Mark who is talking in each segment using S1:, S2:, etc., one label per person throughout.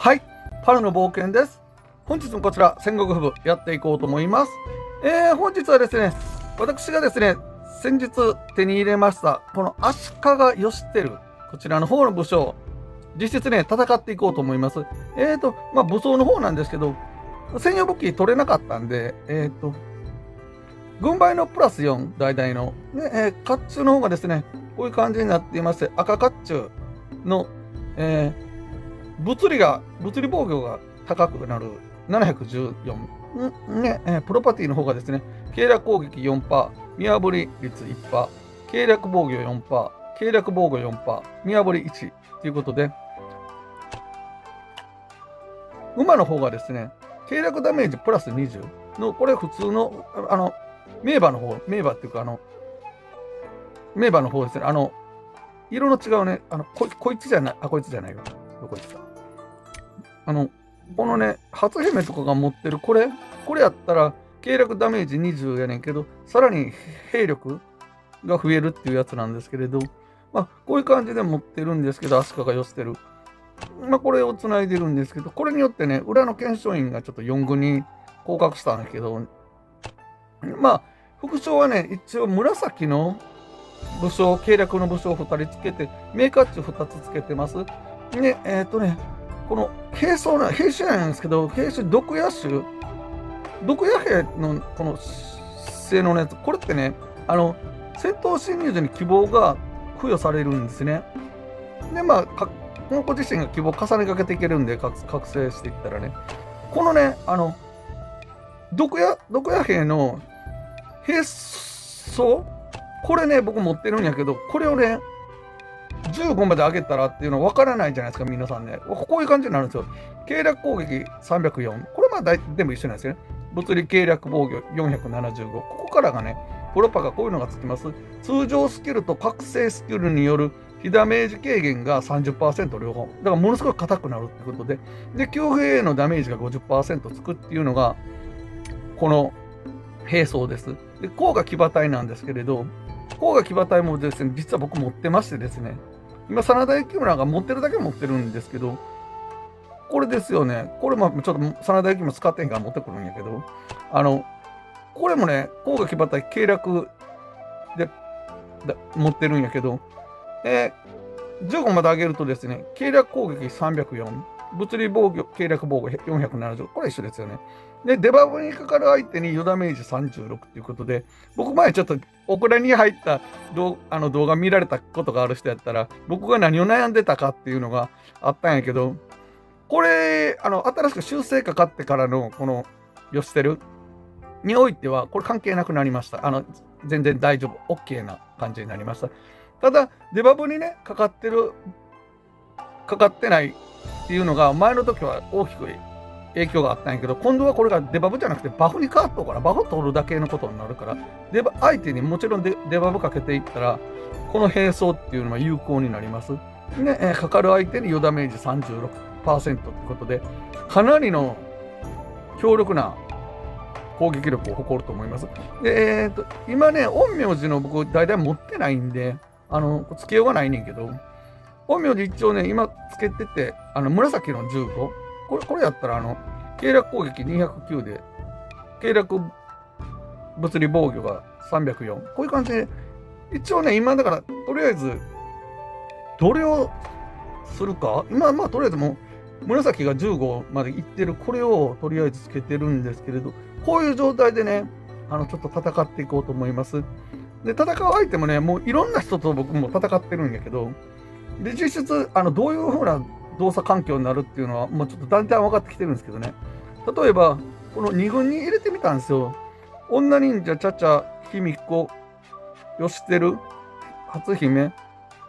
S1: はい、パルの冒険です。本日もこちら戦国府部やっていこうと思います。本日はですね、私がですね、先日手に入れましたこの足利義輝、こちらの方の武将、実質ね戦っていこうと思います。武装の方なんですけど、専用武器取れなかったんで、軍配のプラス4大々の、ね、甲冑の方がですね、こういう感じになっていまして、赤甲冑の、物理防御が高くなる714、プロパティの方がですね、計略攻撃 4%、見破り率 1%、計略防御 4%、計略防御 4%、見破り1ということで、馬の方がですね、計略ダメージプラス20の、これ普通の、名馬の方、名馬っていうか、名馬の方ですね、色の違うね、こいつじゃない、こいつじゃないよ。どこ行った？このね、初姫とかが持ってるこれやったら、計略ダメージ20やねんけど、さらに兵力が増えるっていうやつなんですけれど、こういう感じで持ってるんですけど、足利義輝。これをつないでるんですけど、これによってね、裏の検証員がちょっと4軍に降格したんだけど、副将はね、一応紫の武将、計略の武将2人つけて、名甲冑2つつけてます。で、この兵装な、兵士なんですけど、兵士毒矢兵のこの性能のやつ、これってね、戦闘侵入時に希望が付与されるんですね。で、この子自身が希望を重ねかけていけるんで、覚醒していったらね、このね、毒矢兵の兵装、これね、僕持ってるんやけど、これをね、15まで上げたらっていうのは分からないじゃないですか、皆さんね。こういう感じになるんですよ。計略攻撃304。これでも一緒なんですよね。物理計略防御475。ここからがね、プロパがこういうのがつきます。通常スキルと覚醒スキルによる非ダメージ軽減が 30% 両方。だからものすごく硬くなるってことで、強兵へのダメージが 50% つくっていうのが、この兵装です。で、甲賀騎馬隊なんですけれど、甲賀騎馬隊もですね、実は僕持ってましてですね、今、真田幸村が持ってるだけ持ってるんですけど、これですよね。これもちょっと真田幸村使ってんから持ってくるんやけど、これもね、甲賀騎馬隊計略で持ってるんやけど、15まで上げるとですね、計略攻撃304、物理防御、計略防御470、これ一緒ですよね。で、デバフにかかる相手に余ダメージ36ということで、僕前ちょっとオクラに入った動画見られたことがある人やったら、僕が何を悩んでたかっていうのがあったんやけど、これ、新しく修正かかってからのこの義輝においては、これ関係なくなりました。全然大丈夫、OK な感じになりました。ただ、デバフにね、かかってないっていうのが、前の時は大きく影響があったんやけど、今度はこれがデバフじゃなくてバフに変わっとうから、バフ取るだけのことになるから、相手にもちろんデバフかけていったら、この兵装っていうのは有効になります。で、かかる相手に余ダメージ 36% ということで、かなりの強力な攻撃力を誇ると思います。で、今ね、陰陽師の僕、大体持ってないんで、つけようがないねんけど、陰陽師一応ね、今つけてて、紫の15。これやったら、計略攻撃209で、計略物理防御が304。こういう感じで、一応ね、今だから、とりあえず、どれをするか今、とりあえずもう、紫が15までいってる、これをとりあえずつけてるんですけれど、こういう状態でね、ちょっと戦っていこうと思います。で、戦う相手もね、もういろんな人と僕も戦ってるんやけど、で、実質、どういうふうな動作環境になるっていうのは、もうちょっとだんだん分かってきてるんですけどね。例えば、この2軍に入れてみたんですよ。女忍者、チャチャ、卑弥呼、義輝、初姫、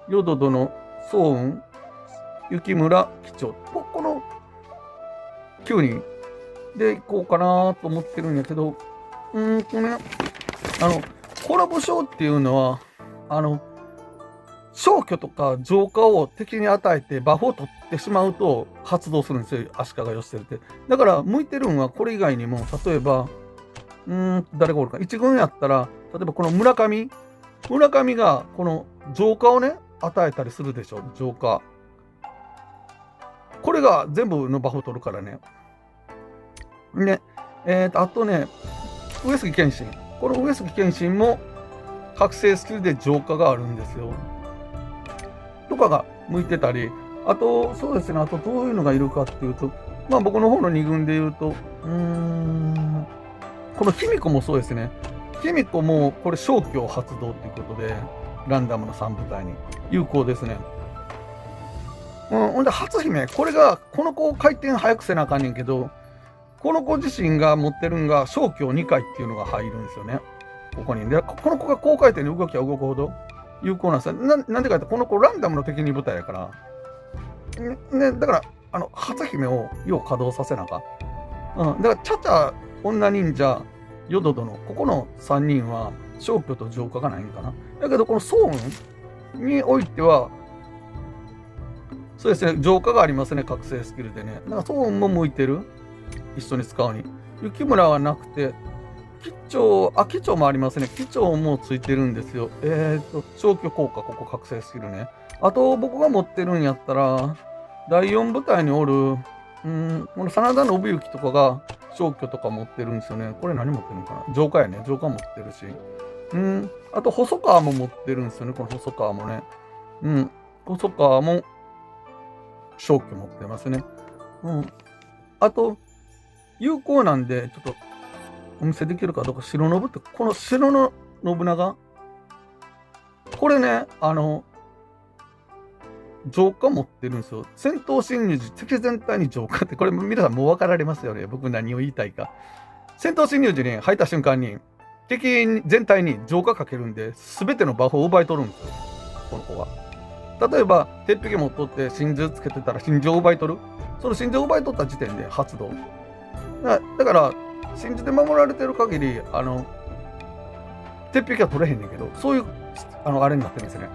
S1: 淀殿、早雲、雪村、貴重。この9人でいこうかなと思ってるんやけど、コラボ賞っていうのは、消去とか浄化を敵に与えてバフを取ってしまうと発動するんですよ、足利義輝って。だから向いてるんはこれ以外にも、例えば、誰がおるか。一軍やったら、例えばこの村上がこの浄化をね、与えたりするでしょ、浄化。これが全部のバフを取るからね。ね、あとね、上杉謙信。この上杉謙信も覚醒スキルで浄化があるんですよ。とかが向いてたり、あと、そうですね、あとどういうのがいるかっていうと、まあ僕の方の2軍で言うと、この卑弥呼もそうですね。卑弥呼もこれ消去発動ということで、ランダムの3部隊に有効ですね。ほんで、初姫、これが、この子回転早くせなあかんねんけど、この子自身が持ってるんが、消去2回っていうのが入るんですよね。ここに。で、この子が高回転で動きは動くほど有効なんですよ。なんでかって、この子ランダムの敵に部隊やから。ね、だから、初姫をよう稼働させなあかん。だから、チャチャ、女忍者、ヨドドの、ここの3人は、消去と浄化がないんかな。だけど、このソウンにおいては、そうですね、浄化がありますね、覚醒スキルでね。だから、ソウンも向いてる。一緒に使うに。雪村はなくて、機長もありますね。機長もついてるんですよ。消去効果、ここ覚醒スキルね。あと、僕が持ってるんやったら、第4部隊におる、この真田信之とかが消去とか持ってるんですよね。これ何持ってるのかな？浄化やね。浄化持ってるし。あと、細川も持ってるんですよね。この細川もね。細川も消去持ってますね。あと、有効なんで、ちょっとお見せできるかどうか、白信って、この白の信長、これね、浄化持ってるんですよ。戦闘侵入時、敵全体に浄化って、これ皆さんもう分かられますよね。僕何を言いたいか。戦闘侵入時に入った瞬間に、敵全体に浄化かけるんで、全てのバフを奪い取るんですよ。この子は。例えば、鉄壁持っとって真珠つけてたら真珠を奪い取る。その真珠を奪い取った時点で発動。だから、真珠で守られてる限り、鉄壁は取れへんねんけど、そういう、あれになってるんですね。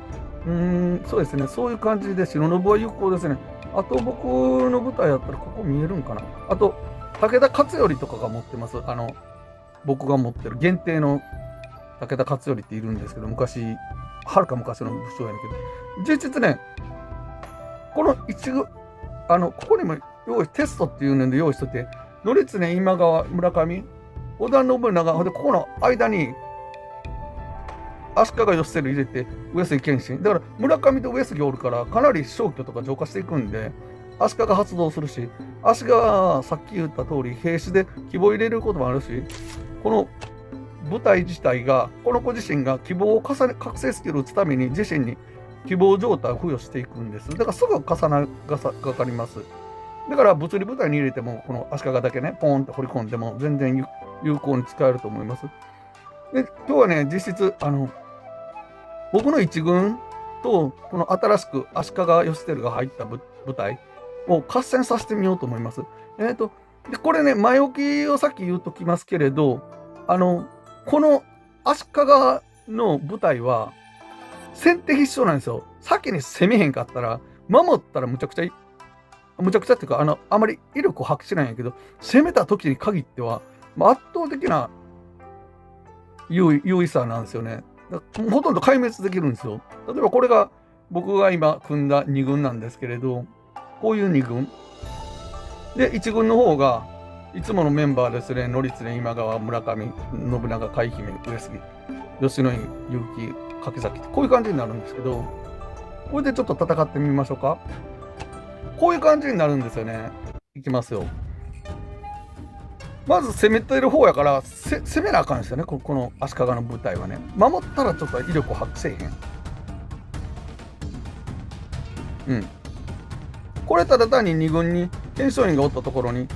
S1: そうですね。そういう感じで、白信は有効ですね。あと、僕の舞台やったら、ここ見えるんかな。あと、武田勝頼とかが持ってます。僕が持ってる限定の武田勝頼っているんですけど、はるか昔の武将やねんけど、実質ね、このここにもテストっていうので用意しといて、則常、今川、村上、織田信長、で、ここの間に、足利義輝入れて、上杉謙信。だから、村上と上杉おるから、かなり消去とか浄化していくんで、足利発動するし、足利はさっき言った通り、兵士で希望入れることもあるし、この部隊自体が、この子自身が希望を覚醒スキルを打つために、自身に希望状態を付与していくんです。だから、すぐ重ながかります。だから物理部隊に入れても、この足利だけね、ポーンって掘り込んでも全然有効に使えると思います。で、今日はね、実質、僕の一軍と、この新しく足利義輝が入った部隊を合戦させてみようと思います。で、これね、前置きをさっき言うときますけれど、この足利の部隊は、先手必勝なんですよ。先に攻めへんかったら、守ったらむちゃくちゃっていうか、あまり威力を発揮しないんやけど、攻めた時に限っては、圧倒的な優位さなんですよね。ほとんど壊滅できるんですよ。例えばこれが僕が今組んだ2軍なんですけれど、こういう2軍。で、1軍の方が、いつものメンバーですね、則常、今川、村上、信長、海姫、上杉、吉野井、結城、柿崎って、こういう感じになるんですけど、これでちょっと戦ってみましょうか。こういう感じになるんですよね。いきますよ。まず攻めてる方やから、攻めなあかんですよね、この足利の部隊はね。守ったらちょっと威力を発揮せえへん。これただ単に2軍に検証員がおったところに、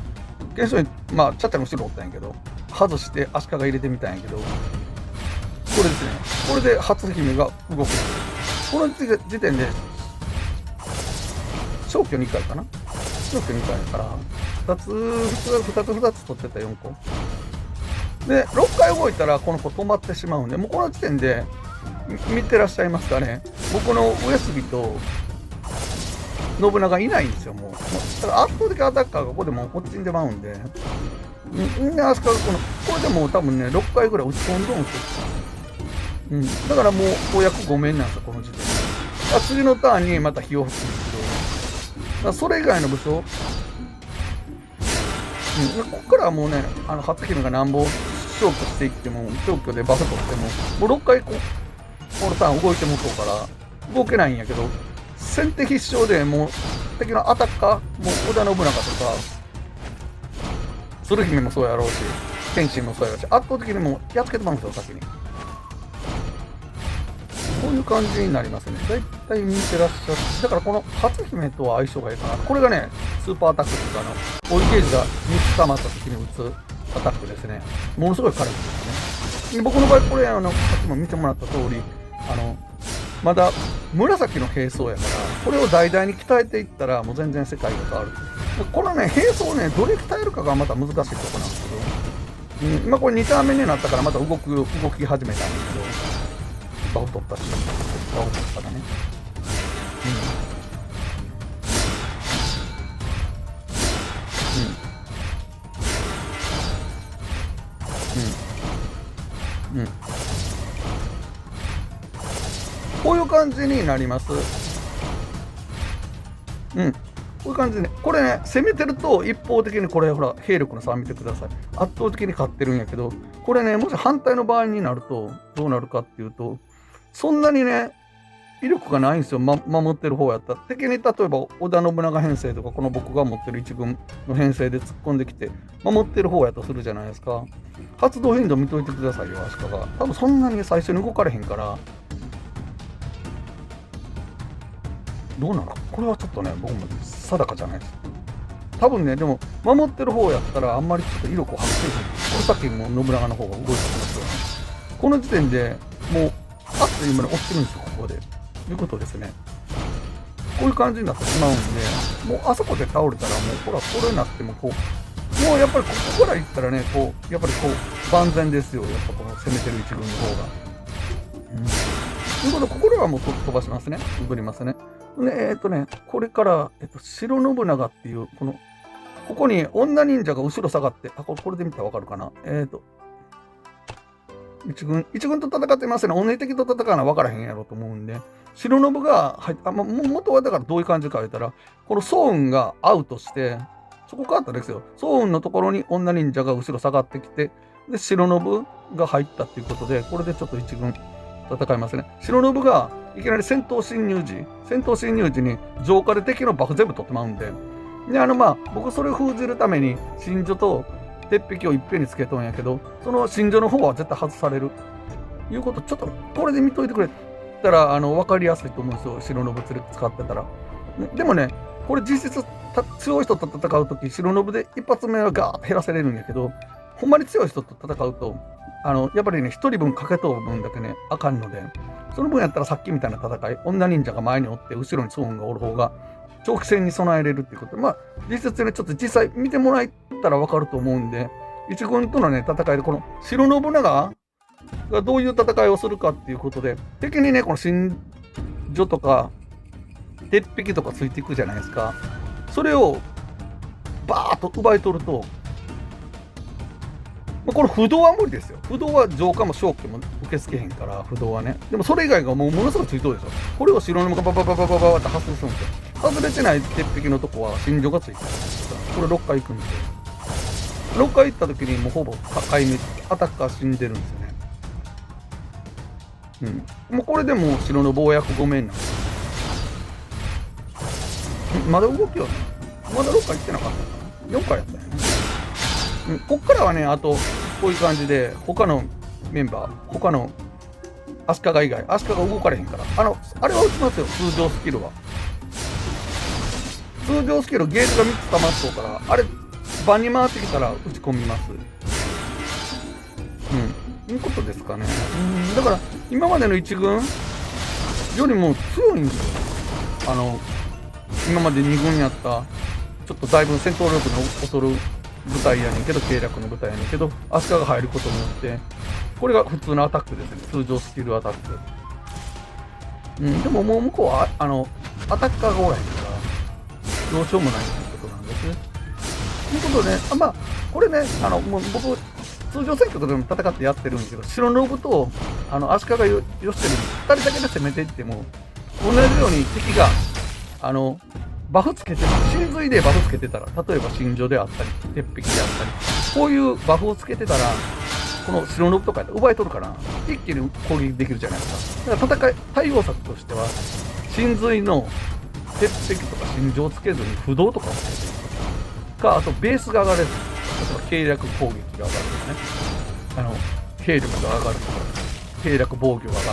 S1: 検証員、チャッチャの後ろおったんやけど、外して足利入れてみたんやけど、これですね。これで初姫が動く。この時点で、消去2回かな？消去2回だから、2つ取ってた4個。で、6回動いたらこの子止まってしまうんで、もうこの時点で見てらっしゃいますかね。僕の上杉と信長いないんですよ、もう。だから圧倒的アタッカーがここでもう落ちんでまうんで、みんな足利これでもう多分ね、6回ぐらい打ち込んどんすよ。だからもう公約5面なんですよ、この時点で。次のターンにまた火を吹くんですけど、らそれ以外の武将、ここからはもうね、初姫がなんぼ消去していっても、消去でバフ取っても、もう6回このターン動いてもそうから動けないんやけど、先手必勝でもう敵のアタッカー、もう織田信長とか鶴姫もそうやろうし、謙信もそうやろうし、圧倒的にもうやっつけてまうんですよ、先に。こういう感じになりますね。だいたい見てらっしゃる。だからこの初姫とは相性がいいかな。これがね、スーパーアタックっていうか、追いゲージが3つ溜まった時に打つアタックですね。ものすごい軽いですね。で僕の場合、これさっきも見てもらった通り、まだ紫の兵装やから、これを大々に鍛えていったら、もう全然世界が変わる。このね、兵装をね、どれ鍛えるかがまた難しいとこなんですけど、今これ2ターン目になったからまた動き始めたんですけど、バフ取ったし、バフ取ったらね。こういう感じになります。こういう感じで、ね、これね、攻めてると一方的にこれ、ほら、兵力の差見てください。圧倒的に勝ってるんやけど、これね、もし反対の場合になると、どうなるかっていうと、そんなにね、威力がないんですよ、守ってる方やったら。敵に例えば織田信長編成とか、この僕が持ってる一軍の編成で突っ込んできて、守ってる方やとするじゃないですか。発動頻度見といてくださいよ、足利が。多分そんなに最初に動かれへんから、どうなの？これはちょっとね、僕も定かじゃないです。多分ね、でも、守ってる方やったら、あんまりちょっと威力を発揮せずに、これさっきも信長の方が動いてますよね。この時点でもう、あっという間に落ちてるんですよ、ここで。いうことですね。こういう感じになってしまうんで、もうあそこで倒れたら、もう、ほら、これになっても、こう、もうやっぱりここから行ったらね、こう、やっぱりこう、万全ですよ、やっぱこの攻めてる一軍の方が。ということで、ここではもう飛ばしますね。戻りますね。で、これから、白信長っていう、ここに女忍者が後ろ下がって、これで見たらわかるかな。一軍と戦ってますね。同じ敵と戦うのは分からへんやろと思うんで、白信が元はだからどういう感じか言ったら、この早雲がアウトして、そこ変わったんですよ。早雲のところに女忍者が後ろ下がってきて、で、白信が入ったっていうことで、これでちょっと一軍戦いますね。白信がいきなり戦闘侵入時に浄化で敵のバフ全部取ってまうんで、で、僕それを封じるために、真珠と鉄壁をいっぺんにつけとんやけど、その真珠の方は絶対外される。いうこと、ちょっとこれで見といてくれたら、分かりやすいと思うんですよ。白信使ってたら。でもね、これ実質強い人と戦うとき、白信で一発目はガーッと減らせれるんやけど、ほんまに強い人と戦うと、やっぱりね、一人分かけとう分だけね、あかんので、その分やったらさっきみたいな戦い、女忍者が前におって、後ろにソーンがおる方が、長期戦に備えれるっていうことで、実質ね、ちょっと実際見てもらえたらわかると思うんで、一軍とのね、戦いで、この白信長がどういう戦いをするかっていうことで、敵にね、この真珠とか、鉄壁とかついていくじゃないですか。それを、バーッと奪い取ると、これ不動は無理ですよ。不動は浄化も消去も受け付けへんから、不動はね。でもそれ以外がものすごいついとるでしょ。これを白信がババババババって発生するんですよ。外れてない鉄壁のとこは真珠がついてるんですよ。これ6回行くんですよ。6回行った時にもうほぼ壊滅、アタッカー死んでるんですよね。もうこれでもう白の防約5面なんですよ。まだ動きはね、まだ6回行ってなかったかな。4回やったよね。こっからはね、あと、こういう感じで、他のメンバー、他の足利以外、足利動かれへんから、あれは打ちますよ、通常スキルは。通常スキル、ゲージが3つ溜まっとうから、あれ、場に回ってきたら打ち込みます。いうことですかね。だから、今までの一軍よりも強いんですよ。今まで2軍やった、ちょっとだいぶ戦闘力の劣る部隊やねんけど、計略の部隊やねんけど、足利が入ることによって、これが普通のアタックですね。通常スキルアタック。でももう向こうは、アタッカーがおらへんから、どうしようもないということなんです。ということでね、これね、もう僕、通常戦局でも戦ってやってるんですけど、白信と、足利よしてる2人だけで攻めていっても、同じように敵が、バフつけて、真髄でバフつけてたら、例えば真珠であったり、鉄壁であったり、こういうバフをつけてたら、この白ノブとか奪い取るから、一気に攻撃できるじゃないですか。だから対応策としては、真髄の鉄壁とか真珠をつけずに不動とかをつけてるか、あとベースが上がれる。例えば計略攻撃が上がるとかね。兵力が上がるとか、兵略防御が上がるとか、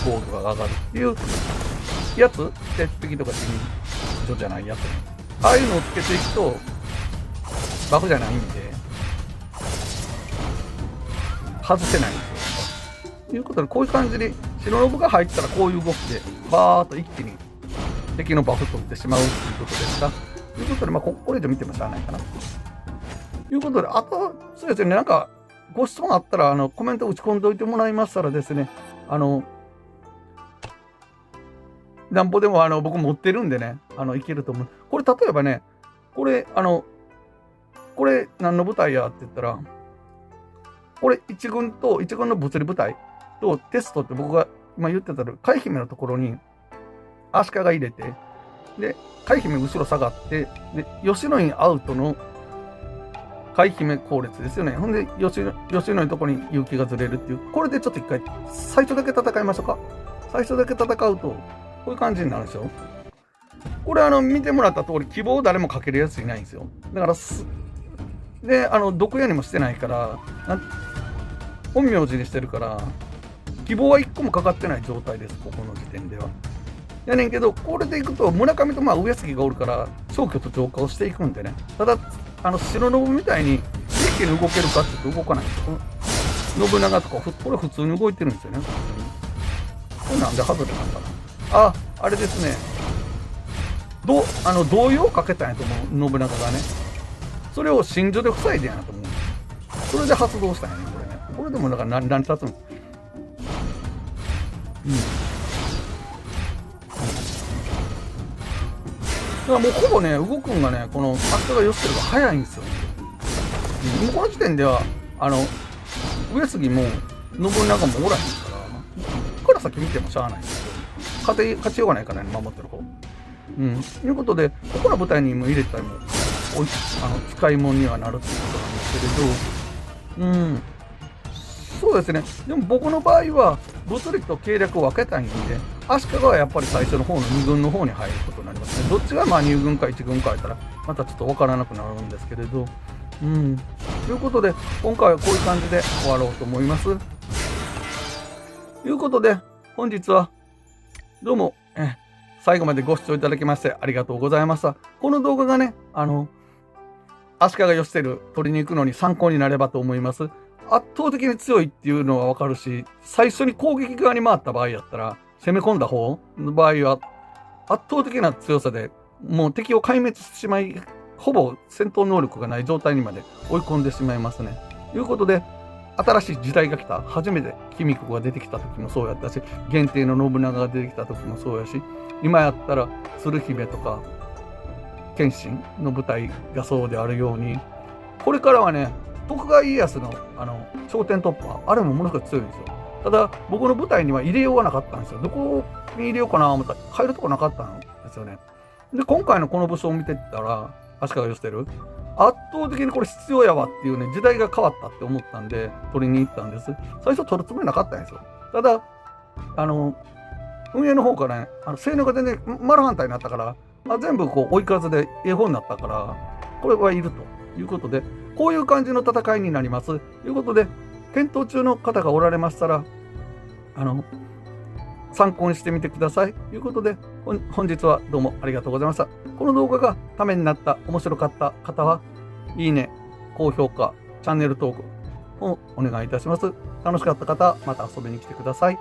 S1: 防御が上がるっていうやつ、鉄壁とか真珠じゃないやつね。ああいうのをつけていくと、バフじゃないんで、外せないんですよ。ということで、こういう感じに白ノブが入ったらこういう動きでバーッと一気に敵のバフ取ってしまうということですか。ということで、これ以上見てもしゃあないかな。ということで、あと、そうですね、なんかご質問あったらコメント打ち込んでおいてもらいましたらですね、なんぼでも僕持ってるんでね、いけると思う。これ例えばね、これ何の部隊やって言ったら、これ一軍の物理部隊とテストって僕が今言ってた海姫のところにアシカが入れて、で、海姫後ろ下がって、で、吉野院アウトの海姫後列ですよね。ほんで、吉野院のところに結城がずれるっていう、これでちょっと一回、最初だけ戦いましょうか。最初だけ戦うと、こういう感じになるでしょ。これ見てもらった通り、希望を誰もかけるやついないんですよ。だからで、毒矢にもしてないから、本名字にしてるから、希望は1個もかかってない状態です、ここの時点では。やねんけど、これでいくと、村上と上杉がおるから、消去と浄化をしていくんでね。ただ、白信みたいに一気に動けるかって言うと動かないんですよ。信長とか、これ普通に動いてるんですよね。これなんで外れなんかな。あれですね。動揺をかけたんやと思う、信長がね。それを真珠で塞いでんやなと思う。それで発動したんやね、これね。これでもだから何立つの。だからもうほぼね、動くんがね、この足利義輝が早いんですよ。もうこの時点では、上杉も信長もおらへんから、ここから先見てもしゃあないんですよ。勝ちようがないからね、守ってる方。ということで、ここの舞台にも入れたりも、使い物にはなるっていうことなんですけれど、そうですね。でも僕の場合は、物理と計略を分けたいんで、足利はやっぱり最初の方の2軍の方に入ることになりますね。どっちが2軍か1軍かやったら、またちょっと分からなくなるんですけれど。ということで、今回はこういう感じで終わろうと思います。ということで、本日は、どうも、最後までご視聴いただきましてありがとうございました。この動画がね、足利義輝取りに行くのに参考になればと思います。圧倒的に強いっていうのはわかるし、最初に攻撃側に回った場合やったら、攻め込んだ方の場合は、圧倒的な強さでもう敵を壊滅してしまい、ほぼ戦闘能力がない状態にまで追い込んでしまいますね。ということで、新しい時代が来た。初めて卑弥呼が出てきた時もそうやったし、限定の信長が出てきた時もそうやし、今やったら鶴姫とか謙信の舞台がそうであるように、これからはね、徳川家康の頂点突破、あれもものすごく強いんですよ。ただ、僕の舞台には入れようがなかったんですよ。どこに入れようかなと思ったら、変えるとこなかったんですよね。で、今回のこの武将を見てたら、足利義輝、圧倒的にこれ必要やわっていうね、時代が変わったって思ったんで、取りに行ったんです。最初取るつもりなかったんですよ。ただ、運営の方からね、性能が全然丸反対になったから、全部こう追い風で絵本になったから、これはいるということで、こういう感じの戦いになります。ということで、検討中の方がおられましたら、参考にしてみてください。ということで、本日はどうもありがとうございました。この動画がためになった、面白かった方は、いいね、高評価、チャンネル登録をお願いいたします。楽しかった方はまた遊びに来てください。